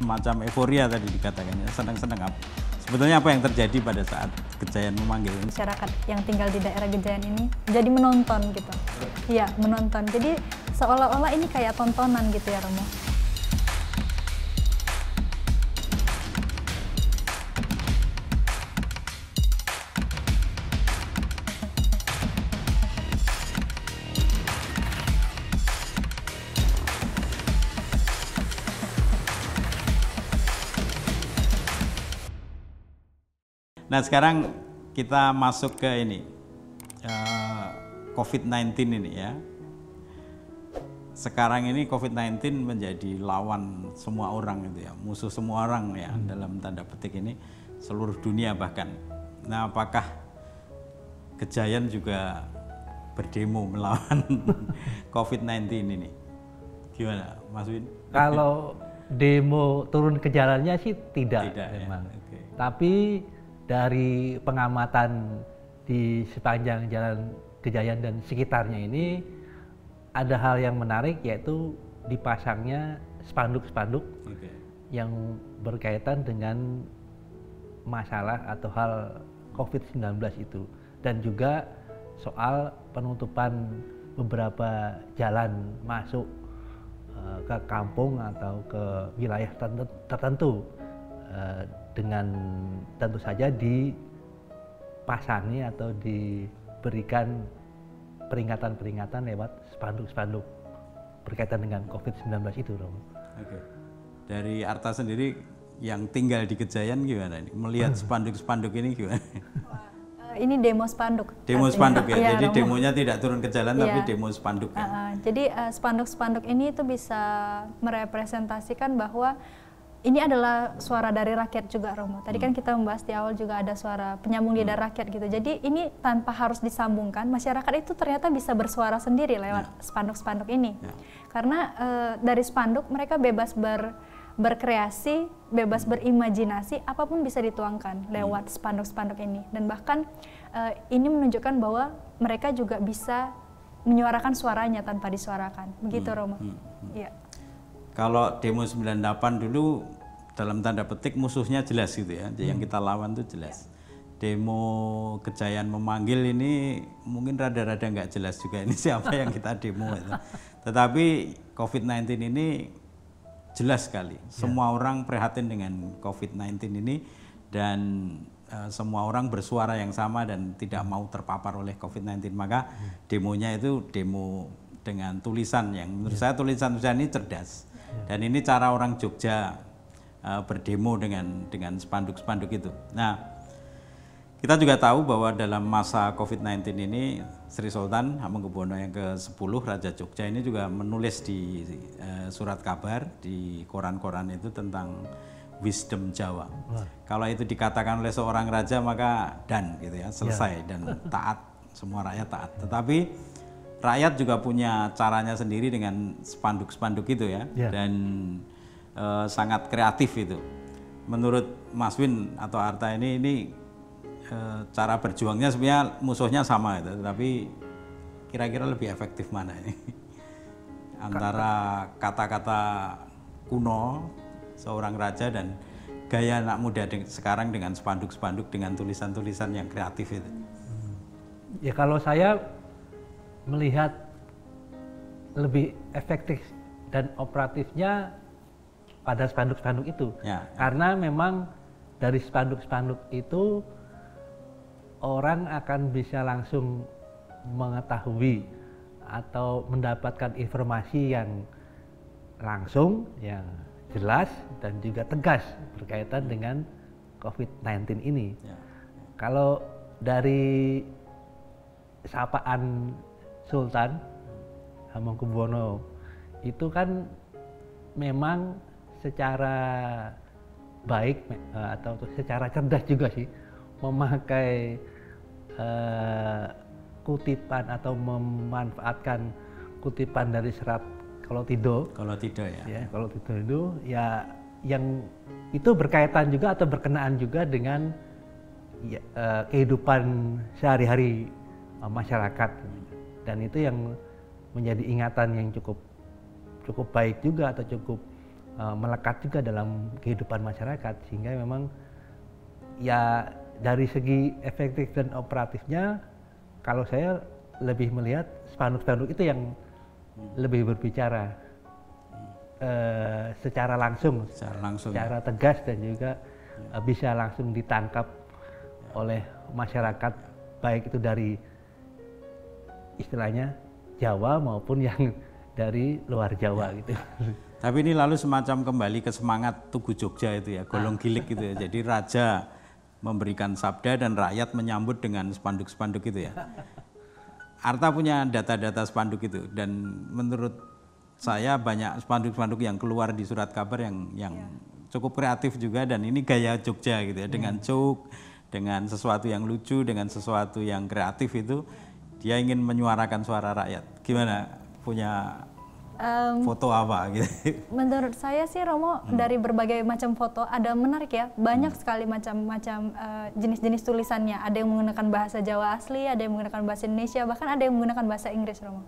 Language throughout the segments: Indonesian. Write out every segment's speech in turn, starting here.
Semacam euforia tadi dikatakannya, senang-senang apa? Sebetulnya apa yang terjadi pada saat Gejayan memanggil? Masyarakat yang tinggal di daerah Gejayan ini jadi menonton gitu. Iya, menonton. Jadi seolah-olah ini kayak tontonan gitu ya, Romo. Nah, sekarang kita masuk ke ini, COVID-19 ini ya. Sekarang ini COVID-19 menjadi lawan semua orang gitu ya, musuh semua orang ya, dalam tanda petik ini, seluruh dunia bahkan. Nah, apakah Gejayan juga berdemo melawan COVID-19 ini? Gimana, Mas Win? Kalau demo turun ke jalannya sih tidak memang. Ya. Okay. Tapi dari pengamatan di sepanjang Jalan Gejayan dan sekitarnya ini ada hal yang menarik, yaitu dipasangnya spanduk-spanduk yang berkaitan dengan masalah atau hal COVID-19 itu, dan juga soal penutupan beberapa jalan masuk ke kampung atau ke wilayah tertentu, dengan tentu saja dipasangi atau diberikan peringatan-peringatan lewat spanduk-spanduk berkaitan dengan COVID-19 itu, Romo. Oke. Dari Arta sendiri yang tinggal di Gejayan gimana nih? Melihat spanduk-spanduk ini gimana? Ini demo spanduk. Demo spanduk ya, Iya, jadi Romo. demonya tidak turun ke jalan tapi demo spanduk ya? Jadi spanduk-spanduk ini itu bisa merepresentasikan bahwa ini adalah suara dari rakyat juga, Romo. Tadi kan kita membahas di awal juga ada suara penyambung lidah rakyat gitu. Jadi ini tanpa harus disambungkan, masyarakat itu ternyata bisa bersuara sendiri lewat spanduk-spanduk ini. Karena dari spanduk mereka bebas berkreasi, bebas berimajinasi, apapun bisa dituangkan lewat spanduk-spanduk ini. Dan bahkan ini menunjukkan bahwa mereka juga bisa menyuarakan suaranya tanpa disuarakan. Begitu, Romo. Iya. Kalau demo 98 dulu dalam tanda petik musuhnya jelas gitu ya, yang kita lawan itu jelas. Demo Gejayan memanggil ini mungkin rada-rada nggak jelas juga ini siapa yang kita demo itu. Tetapi COVID-19 ini jelas sekali, semua orang prihatin dengan COVID-19 ini, dan semua orang bersuara yang sama dan tidak mau terpapar oleh COVID-19. Maka demonya itu demo dengan tulisan yang menurut saya tulisan-tulisan ini cerdas. Dan ini cara orang Jogja berdemo dengan spanduk-spanduk itu. Nah, kita juga tahu bahwa dalam masa COVID-19 ini Sri Sultan Hamengkubuwono yang ke-10 Raja Jogja ini juga menulis di surat kabar di koran-koran itu tentang wisdom Jawa. Kalau itu dikatakan oleh seorang raja maka gitu ya, selesai dan taat, semua rakyat taat. Tetapi rakyat juga punya caranya sendiri dengan spanduk-spanduk itu ya, dan sangat kreatif itu. Menurut Mas Win atau Arta ini cara berjuangnya sebenarnya musuhnya sama itu, tapi kira-kira lebih efektif mana ini? Antara kata-kata kuno seorang raja dan gaya anak muda sekarang dengan spanduk-spanduk dengan tulisan-tulisan yang kreatif itu. Ya, kalau saya melihat lebih efektif dan operatifnya pada spanduk-spanduk itu, karena memang dari spanduk-spanduk itu orang akan bisa langsung mengetahui atau mendapatkan informasi yang langsung, yang jelas dan juga tegas berkaitan dengan COVID-19 ini. Kalau dari sapaan Sultan Hamengkubuwono itu kan memang secara baik atau secara cerdas juga sih memakai kutipan atau memanfaatkan kutipan dari serat Kalau Tido ya, Kalau Tido itu ya yang itu berkaitan juga atau berkenaan juga dengan kehidupan sehari-hari masyarakat. Dan itu yang menjadi ingatan yang cukup baik juga atau cukup melekat juga dalam kehidupan masyarakat, sehingga memang ya dari segi efektif dan operatifnya, kalau saya lebih melihat spanduk-spanduk itu yang lebih berbicara secara langsung, secara tegas, dan juga bisa langsung ditangkap oleh masyarakat, baik itu dari istilahnya Jawa maupun yang dari luar Jawa gitu. Tapi ini lalu semacam kembali ke semangat Tugu Jogja itu ya, golong gilik gitu ya. Jadi raja memberikan sabda dan rakyat menyambut dengan spanduk-spanduk itu ya. Arta punya data-data spanduk itu, dan menurut saya banyak spanduk-spanduk yang keluar di surat kabar yang cukup kreatif juga, dan ini gaya Jogja gitu ya, dengan joke, dengan sesuatu yang lucu, dengan sesuatu yang kreatif, itu dia ingin menyuarakan suara rakyat. Gimana, punya foto apa gitu? Menurut saya sih Romo, dari berbagai macam foto ada menarik ya, banyak sekali macam-macam jenis-jenis tulisannya. Ada yang menggunakan bahasa Jawa asli, ada yang menggunakan bahasa Indonesia, bahkan ada yang menggunakan bahasa Inggris, Romo.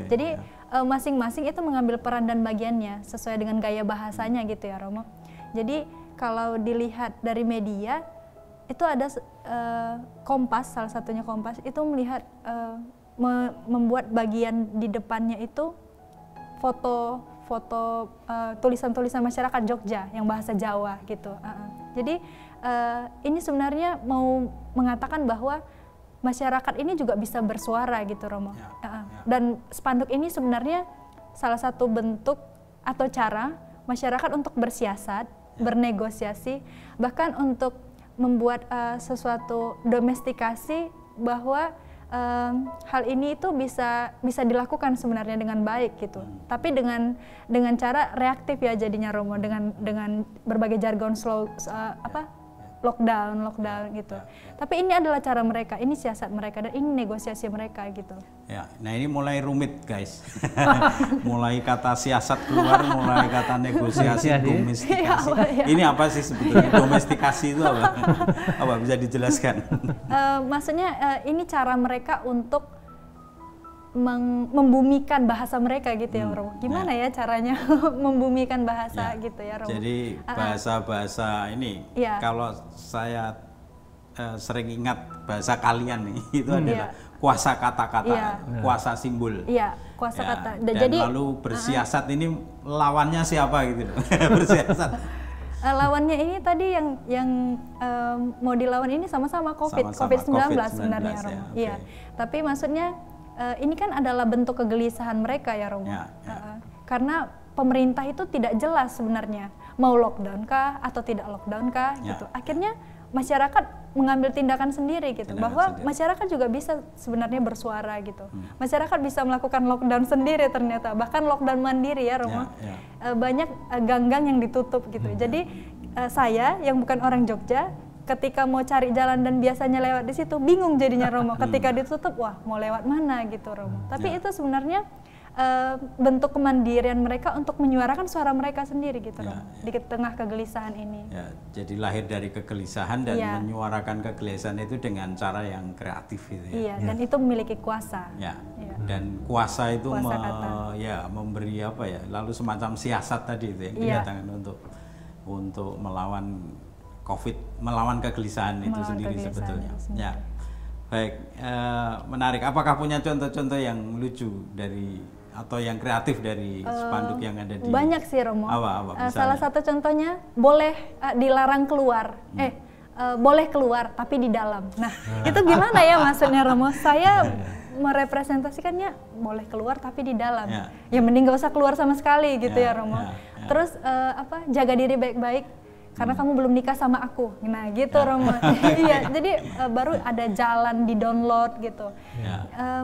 Jadi masing-masing itu mengambil peran dan bagiannya sesuai dengan gaya bahasanya gitu ya, Romo. Jadi kalau dilihat dari media itu ada Kompas, salah satunya Kompas itu melihat membuat bagian di depannya itu foto tulisan-tulisan masyarakat Jogja yang bahasa Jawa gitu. Jadi ini sebenarnya mau mengatakan bahwa masyarakat ini juga bisa bersuara gitu, Romo. Dan spanduk ini sebenarnya salah satu bentuk atau cara masyarakat untuk bersiasat, bernegosiasi, bahkan untuk membuat sesuatu domestikasi, bahwa hal ini itu bisa dilakukan sebenarnya dengan baik gitu. Tapi dengan cara reaktif ya jadinya, Romo, dengan berbagai jargon lockdown gitu. Tapi ini adalah cara mereka, ini siasat mereka, dan ini negosiasi mereka gitu. Ya, nah ini mulai rumit guys. Mulai kata siasat keluar, mulai kata negosiasi, domestikasi. Ini apa sih sebetulnya domestikasi itu apa? Apa bisa dijelaskan? Maksudnya ini cara mereka untuk membumikan bahasa mereka gitu ya, Romo. Gimana ya caranya membumikan bahasa gitu ya, Romo. Jadi bahasa-bahasa ini, kalau saya sering ingat bahasa kalian nih, itu adalah kuasa kata-kata, kuasa simbol. Iya, kuasa kata. Dan jadi lalu bersiasat ini lawannya siapa gitu? Bersiasat. Lawannya ini tadi yang mau dilawan ini sama-sama COVID-19 sebenarnya, Romo. Iya. Tapi maksudnya ini kan adalah bentuk kegelisahan mereka ya, Romo. Karena pemerintah itu tidak jelas sebenarnya mau lockdown kah atau tidak lockdown kah gitu. Akhirnya masyarakat mengambil tindakan sendiri gitu, bahwa masyarakat juga bisa sebenarnya bersuara gitu. Masyarakat bisa melakukan lockdown sendiri ternyata, bahkan lockdown mandiri ya, Romo. Banyak gang-gang yang ditutup gitu. Jadi saya yang bukan orang Jogja, ketika mau cari jalan dan biasanya lewat di situ, bingung jadinya, Romo. Ketika ditutup, wah mau lewat mana gitu, Romo. Tapi itu sebenarnya bentuk kemandirian mereka untuk menyuarakan suara mereka sendiri gitu, Romo, di tengah kegelisahan ini. Jadi lahir dari kegelisahan dan menyuarakan kegelisahan itu dengan cara yang kreatif gitu ya. Dan itu memiliki kuasa. Dan kuasa itu memberi apa ya, lalu semacam siasat tadi itu yang didatangkan untuk melawan COVID, melawan kegelisahan itu sendiri sebetulnya. Ya, baik, menarik. Apakah punya contoh-contoh yang lucu dari atau yang kreatif dari spanduk yang ada di? Banyak sih, Romo. Apa salah satu contohnya boleh dilarang keluar, boleh keluar tapi di dalam. Nah, itu gimana ya maksudnya, Romo? Saya merepresentasikannya boleh keluar tapi di dalam. Ya mending gak usah keluar sama sekali gitu ya, Romo. Terus jaga diri baik-baik karena kamu belum nikah sama aku, nah gitu, Romo. Iya, jadi baru ada jalan di download gitu.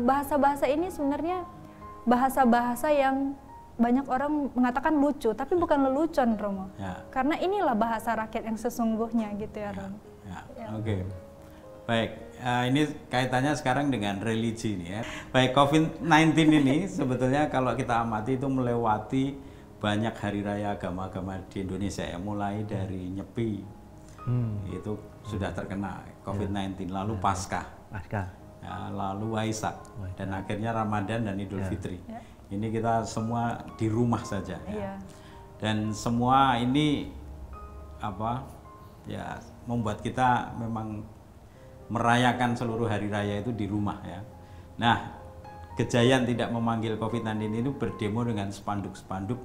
Bahasa-bahasa ini sebenarnya bahasa-bahasa yang banyak orang mengatakan lucu, tapi bukan lelucon, Romo. Karena inilah bahasa rakyat yang sesungguhnya gitu ya, Romo. Oke. Baik, ini kaitannya sekarang dengan religi nih ya. Baik, COVID-19 ini sebetulnya kalau kita amati itu melewati banyak hari raya agama-agama di Indonesia ya, mulai dari Nyepi itu sudah terkena COVID-19, lalu Paskah, lalu Waisak, dan akhirnya Ramadan dan Idul Fitri. Ini kita semua di rumah saja. Dan semua ini apa ya membuat kita memang merayakan seluruh hari raya itu di rumah ya. Nah, Gejayan tidak memanggil COVID-19 itu berdemo dengan spanduk-spanduk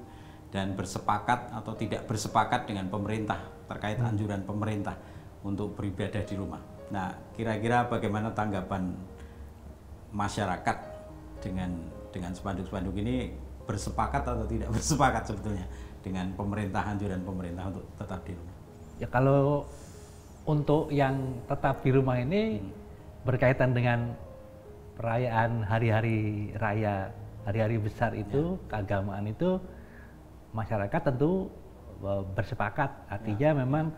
dan bersepakat atau tidak bersepakat dengan pemerintah terkait anjuran pemerintah untuk beribadah di rumah. Nah, kira-kira bagaimana tanggapan masyarakat dengan spanduk-spanduk ini, bersepakat atau tidak bersepakat sebetulnya dengan pemerintah, anjuran pemerintah untuk tetap di rumah? Ya, kalau untuk yang tetap di rumah ini berkaitan dengan perayaan hari-hari raya, hari-hari besar itu, keagamaan itu, masyarakat tentu bersepakat. Artinya memang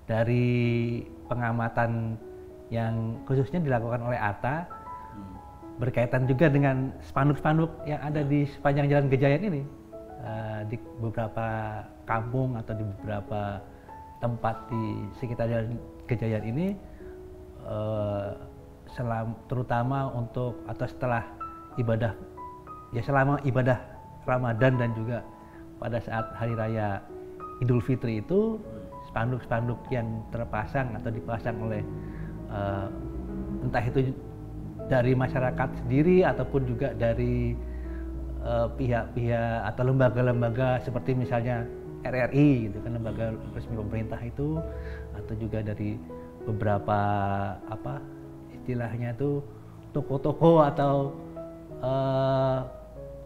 dari pengamatan yang khususnya dilakukan oleh ATA berkaitan juga dengan spanduk-spanduk yang ada di sepanjang Jalan Gejayan ini, di beberapa kampung atau di beberapa tempat di sekitar Jalan Gejayan ini, terutama untuk atau setelah ibadah, ya selama ibadah Ramadan dan juga pada saat hari raya Idul Fitri itu, spanduk-spanduk yang terpasang atau dipasang oleh entah itu dari masyarakat sendiri ataupun juga dari pihak-pihak atau lembaga-lembaga seperti misalnya RRI gitu kan, lembaga resmi pemerintah itu, atau juga dari beberapa istilahnya itu toko-toko atau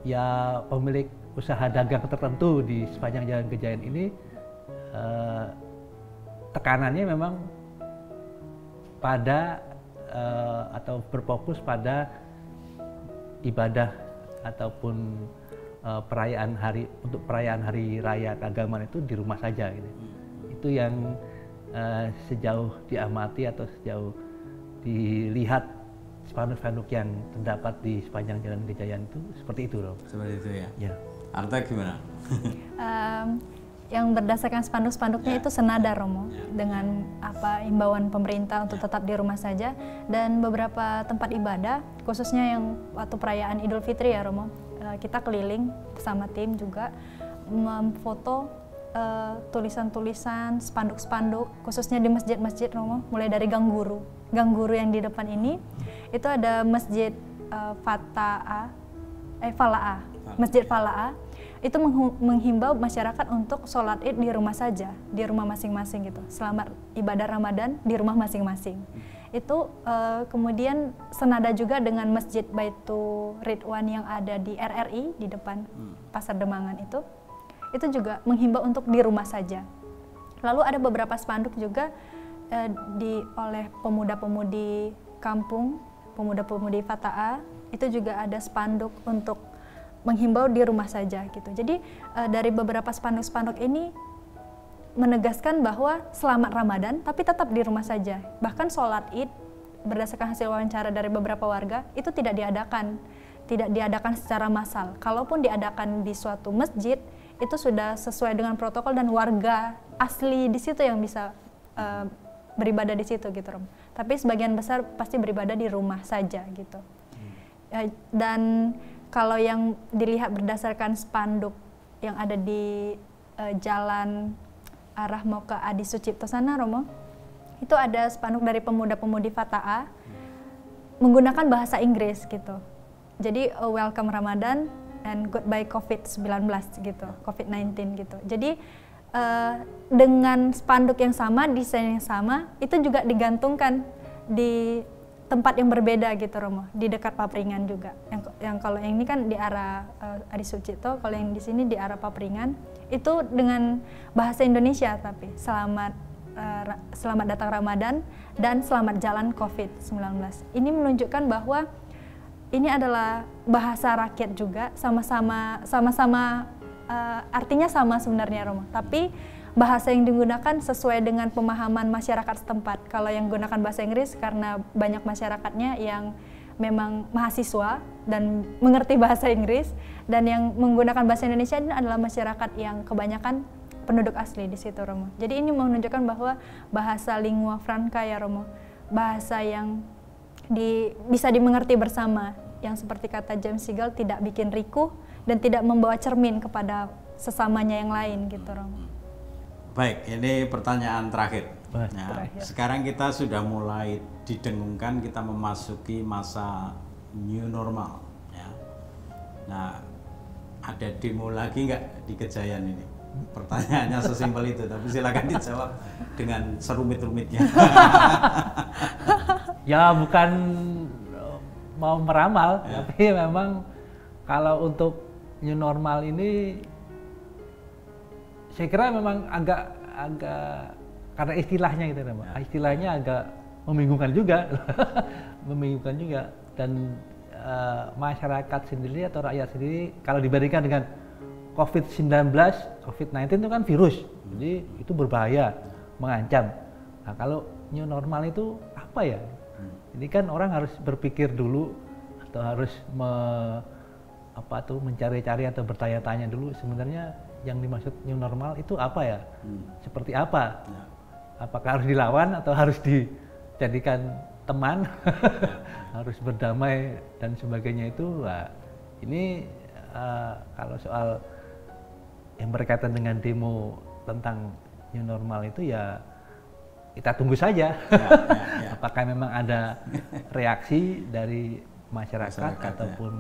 ya pemilik usaha dagang tertentu di sepanjang Jalan Gejayan ini, tekanannya memang pada atau berfokus pada ibadah ataupun perayaan hari raya keagamaan itu di rumah saja gitu. Itu yang sejauh diamati atau sejauh dilihat spanduk-spanduk yang terdapat di sepanjang Jalan Gejayan itu seperti itu loh. Seperti itu ya. Ya. Arta gimana? Yang berdasarkan spanduk-spanduknya itu senada, Romo, dengan imbauan pemerintah untuk tetap di rumah saja, dan beberapa tempat ibadah khususnya yang waktu perayaan Idul Fitri ya, Romo, kita keliling bersama tim juga memfoto tulisan-tulisan, spanduk-spanduk khususnya di masjid-masjid, Romo, mulai dari Gang Guru yang di depan ini itu ada Masjid Falaah, Masjid Falaah. Itu menghimbau masyarakat untuk sholat Id di rumah saja, di rumah masing-masing gitu. Selamat ibadah Ramadan di rumah masing-masing. Itu kemudian senada juga dengan Masjid Baitur Ridwan yang ada di RRI di depan Pasar Demangan itu juga menghimbau untuk di rumah saja. Lalu ada beberapa spanduk juga oleh pemuda-pemudi kampung, pemuda-pemudi Fata'a, itu juga ada spanduk untuk menghimbau di rumah saja gitu. Jadi dari beberapa spanduk-spanduk ini menegaskan bahwa selamat Ramadan tapi tetap di rumah saja. Bahkan sholat Id berdasarkan hasil wawancara dari beberapa warga itu tidak diadakan secara massal. Kalaupun diadakan di suatu masjid itu sudah sesuai dengan protokol dan warga asli di situ yang bisa beribadah di situ gitu, Rom. Tapi sebagian besar pasti beribadah di rumah saja gitu. Dan kalau yang dilihat berdasarkan spanduk yang ada di jalan arah mau ke Adi Sucipto sana, Romo, itu ada spanduk dari pemuda-pemudi Fata'a menggunakan bahasa Inggris gitu. Jadi welcome Ramadan and goodbye COVID-19 gitu, COVID-19 gitu. Jadi dengan spanduk yang sama, desain yang sama, itu juga digantungkan di tempat yang berbeda gitu, Romo, di dekat Papringan juga. Yang kalau yang ini kan di arah Adi Sucipto, kalau yang di sini di arah Papringan, itu dengan bahasa Indonesia tapi selamat datang Ramadan dan selamat jalan COVID-19. Ini menunjukkan bahwa ini adalah bahasa rakyat juga, sama-sama artinya sama sebenarnya, Romo. Tapi bahasa yang digunakan sesuai dengan pemahaman masyarakat setempat. Kalau yang menggunakan bahasa Inggris karena banyak masyarakatnya yang memang mahasiswa dan mengerti bahasa Inggris, dan yang menggunakan bahasa Indonesia ini adalah masyarakat yang kebanyakan penduduk asli di situ, Romo. Jadi ini menunjukkan bahwa bahasa lingua franca ya, Romo, bahasa yang bisa dimengerti bersama, yang seperti kata James Siegel tidak bikin rikuh dan tidak membawa cermin kepada sesamanya yang lain gitu Romo. Baik, ini pertanyaan terakhir. Nah, terakhir. sekarang kita sudah mulai didengungkan kita memasuki masa new normal. Ya. Nah, ada demo lagi nggak di Kejayan ini? Pertanyaannya sesimpel itu, tapi silakan dijawab dengan serumit-rumitnya. Ya bukan mau meramal, tapi memang kalau untuk new normal ini saya kira memang agak karena istilahnya gitu ya, istilahnya agak membingungkan juga, membingungkan juga dan masyarakat sendiri atau rakyat sendiri kalau dibandingkan dengan COVID-19 itu kan virus, jadi itu berbahaya, mengancam. Nah kalau new normal itu apa ya? Ini kan orang harus berpikir dulu atau harus mencari-cari atau bertanya-tanya dulu sebenarnya yang dimaksud new normal itu apa ya? Seperti apa? Apakah harus dilawan atau harus dijadikan teman? Harus berdamai dan sebagainya itu. Nah, ini kalau soal yang berkaitan dengan demo tentang new normal itu ya kita tunggu saja. Apakah memang ada reaksi dari masyarakat ataupun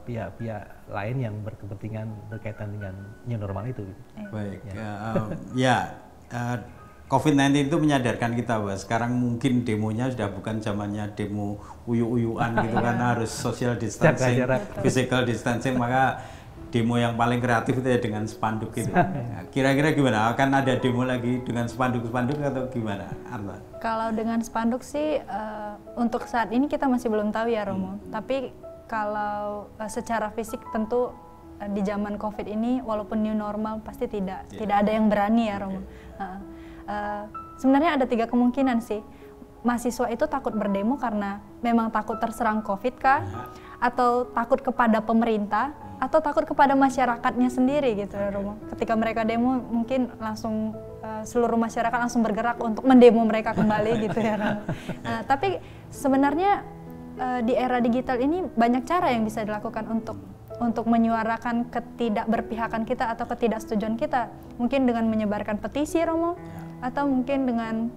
pihak-pihak lain yang berkepentingan berkaitan dengan new normal itu. Baik, COVID-19 itu menyadarkan kita bahwa sekarang mungkin demonya sudah bukan zamannya demo uyu-uyuan gitu kan, harus social distancing, physical distancing, maka demo yang paling kreatif itu ya dengan spanduk gitu. Kira-kira gimana? Akan ada demo lagi dengan spanduk-spanduk atau gimana, Arta? Kalau dengan spanduk sih untuk saat ini kita masih belum tahu ya Romo. Tapi kalau secara fisik tentu di zaman COVID ini walaupun new normal pasti tidak ada yang berani ya Romo. Sebenarnya ada 3 kemungkinan sih. Mahasiswa itu takut berdemo karena memang takut terserang COVID kah? Atau takut kepada pemerintah? Atau takut kepada masyarakatnya sendiri gitu ya Romo. Ketika mereka demo mungkin langsung seluruh masyarakat langsung bergerak untuk mendemo mereka kembali gitu ya Romo. Tapi sebenarnya di era digital ini banyak cara yang bisa dilakukan untuk menyuarakan ketidakberpihakan kita atau ketidaksetujuan kita. Mungkin dengan menyebarkan petisi Romo, atau mungkin dengan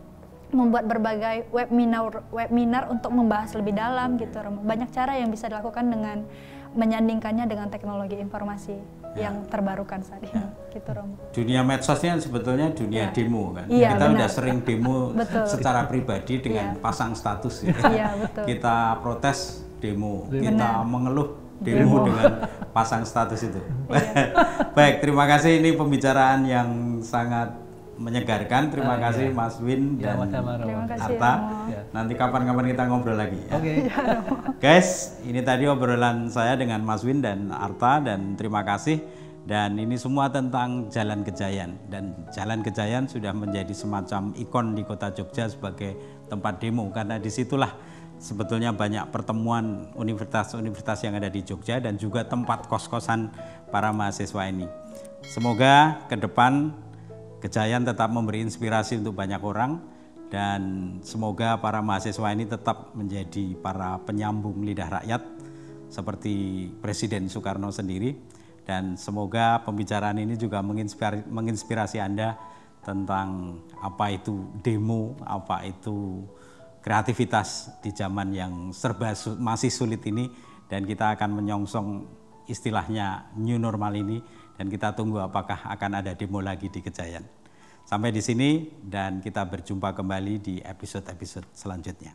membuat berbagai webinar untuk membahas lebih dalam gitu Romo. Banyak cara yang bisa dilakukan dengan menyandingkannya dengan teknologi informasi yang terbarukan saat ini gitu Romo. Dunia medsosnya sebetulnya dunia demo kan. Kita udah sering demo secara pribadi dengan pasang status ya. Kita protes demo, kita mengeluh demo dengan pasang status itu. Baik, terima kasih, ini pembicaraan yang sangat menyegarkan. Terima kasih Mas Win dan Arta. Nanti kapan-kapan kita ngobrol lagi ya. Guys, ini tadi obrolan saya dengan Mas Win dan Arta, dan terima kasih. Dan ini semua tentang Jalan Kejayan, dan Jalan Kejayan sudah menjadi semacam ikon di kota Jogja sebagai tempat demo, karena disitulah sebetulnya banyak pertemuan universitas-universitas yang ada di Jogja dan juga tempat kos-kosan para mahasiswa ini. Semoga ke depan Kejayan tetap memberi inspirasi untuk banyak orang, dan semoga para mahasiswa ini tetap menjadi para penyambung lidah rakyat seperti Presiden Soekarno sendiri, dan semoga pembicaraan ini juga menginspirasi Anda tentang apa itu demo, apa itu kreativitas di zaman yang serba masih sulit ini, dan kita akan menyongsong istilahnya new normal ini, dan kita tunggu apakah akan ada demo lagi di Kejayan. Sampai di sini, dan kita berjumpa kembali di episode-episode selanjutnya.